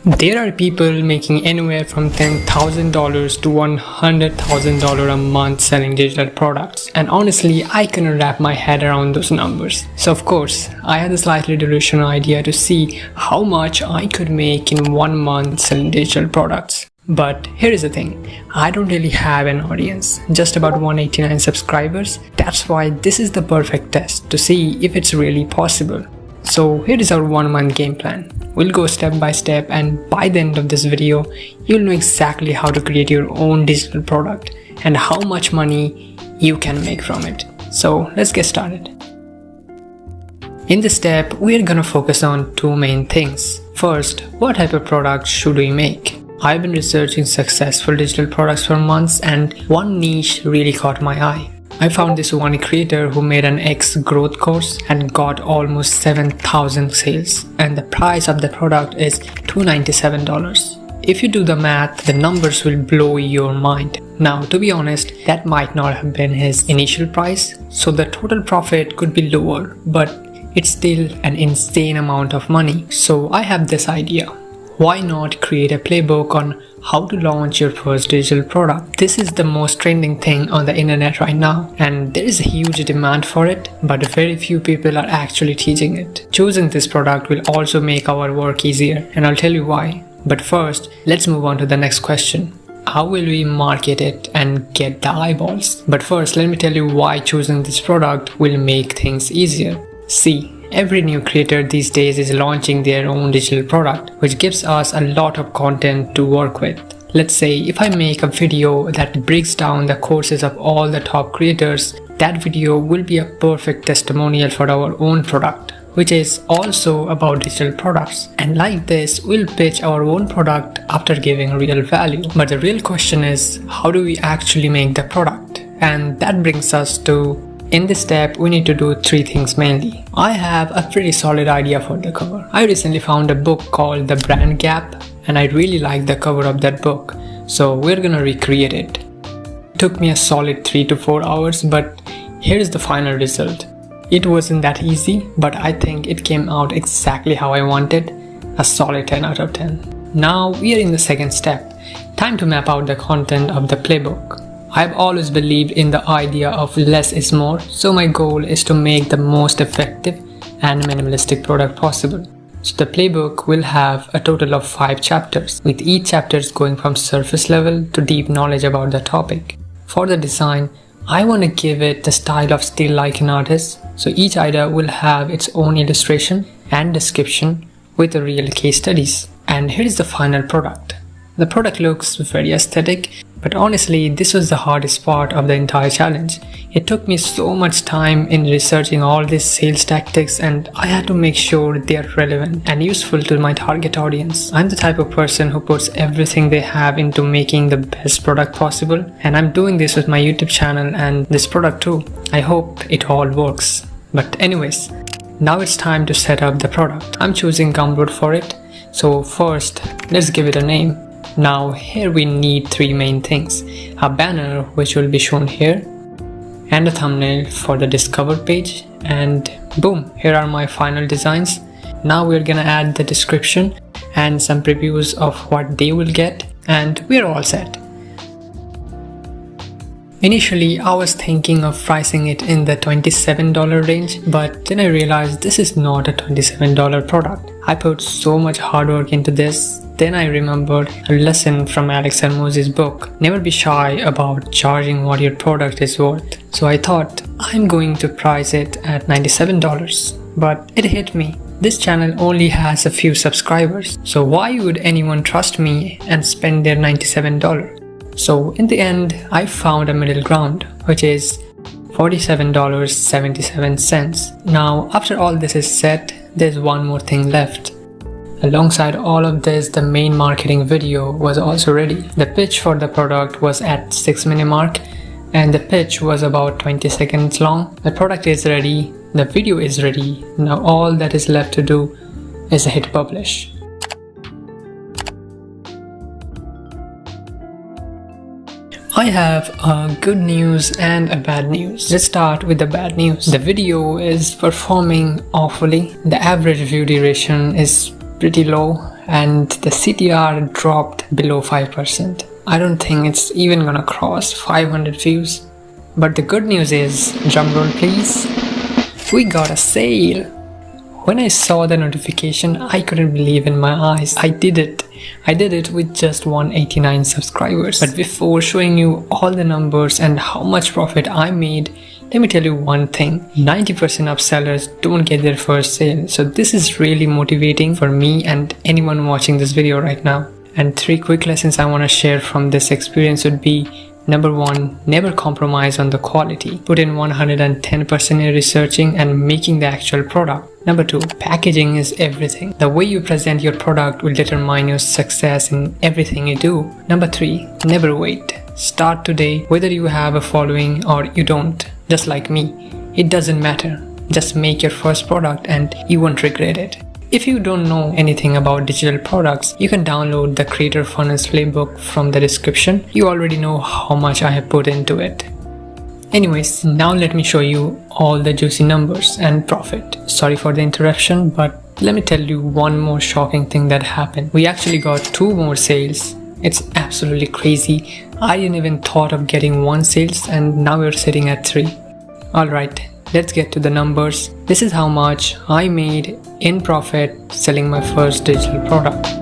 There are people making anywhere from $10,000 to $100,000 a month selling digital products, and honestly I couldn't wrap my head around those numbers. So of course I had a slightly delusional idea to see how much I could make in 1 month selling digital products. But here is the thing, I don't really have an audience, just about 189 subscribers. That's why this is the perfect test to see if it's really possible. So here is our 1 month game plan. We'll go step by step, and by the end of this video, you'll know exactly how to create your own digital product and how much money you can make from it. So let's get started. In this step, we're gonna focus on 2 main things. First, what type of product should we make? I've been researching successful digital products for months, and one niche really caught my eye. I found this one creator who made an X growth course and got almost 7,000 sales, and the price of the product is $297. If you do the math, the numbers will blow your mind. Now, to be honest, that might not have been his initial price, so the total profit could be lower, but it's still an insane amount of money. So I have this idea. Why not create a playbook on how to launch your first digital product? This is the most trending thing on the internet right now, and there is a huge demand for it, but very few people are actually teaching it. Choosing this product will also make our work easier, and I'll tell you why. But first, let's move on to the next question. How will we market it and get the eyeballs? But first, let me tell you why choosing this product will make things easier. See, every new creator these days is launching their own digital product, which gives us a lot of content to work with. Let's say if I make a video that breaks down the courses of all the top creators, that video will be a perfect testimonial for our own product, which is also about digital products. And like this, we'll pitch our own product after giving real value. But the real question is, how do we actually make the product? And that brings us to, in this step, we need to do 3 things mainly. I have a pretty solid idea for the cover. I recently found a book called The Brand Gap, and I really like the cover of that book, so we're gonna recreate it. It took me a solid 3 to 4 hours, but here is the final result. It wasn't that easy, but I think it came out exactly how I wanted, a solid 10 out of 10. Now we are in the second step. Time to map out the content of the playbook. I've always believed in the idea of less is more, so my goal is to make the most effective and minimalistic product possible. So the playbook will have a total of 5 chapters, with each chapter going from surface level to deep knowledge about the topic. For the design, I want to give it the style of still like an artist, so each idea will have its own illustration and description with the real case studies. And here is the final product. The product looks very aesthetic, but honestly, this was the hardest part of the entire challenge. It took me so much time in researching all these sales tactics, and I had to make sure they are relevant and useful to my target audience. I'm the type of person who puts everything they have into making the best product possible, and I'm doing this with my YouTube channel and this product too. I hope it all works. But anyways, now it's time to set up the product. I'm choosing Gumroad for it. So first, let's give it a name. Now here we need 3 main things: a banner, which will be shown here, and a thumbnail for the discover page, and boom, here are my final designs. Now we're gonna add the description and some previews of what they will get, and we're all set. Initially, I was thinking of pricing it in the $27 range, but then I realized this is not a $27 product. I put so much hard work into this. Then I remembered a lesson from Alex Hermosi's book. Never be shy about charging what your product is worth. So I thought, I'm going to price it at $97. But it hit me. This channel only has a few subscribers. So why would anyone trust me and spend their $97? So in the end, I found a middle ground, which is $47.77. Now, after all this is set, there's one more thing left. Alongside all of this, the main marketing video was also ready. The pitch for the product was at 6-minute mark, and the pitch was about 20 seconds long. The product is ready, the video is ready. Now all that is left to do is hit publish. I have good news and a bad news. Let's start with the bad news. The video is performing awfully. The average view duration is pretty low and the CTR dropped below 5%. I don't think it's even gonna cross 500 views. But the good news is, drumroll please, we got a sale. When I saw the notification, I couldn't believe in my eyes. I did it with just 189 subscribers. But before showing you all the numbers and how much profit I made, let me tell you one thing. 90% of sellers don't get their first sale. So this is really motivating for me and anyone watching this video right now. And 3 quick lessons I want to share from this experience would be: number 1, never compromise on the quality. Put in 110% in researching and making the actual product. Number 2, packaging is everything. The way you present your product will determine your success in everything you do. Number 3, never wait. Start today, whether you have a following or you don't. Just like me, it doesn't matter. Just make your first product and you won't regret it. If you don't know anything about digital products, you can download the Creator Funnels Playbook from the description. You already know how much I have put into it. Anyways, now let me show you all the juicy numbers and profit. Sorry for the interruption, but let me tell you one more shocking thing that happened. We actually got 2 more sales. It's absolutely crazy. I didn't even thought of getting 1 sales and now we're sitting at 3. Alright, let's get to the numbers. This is how much I made in profit selling my first digital product.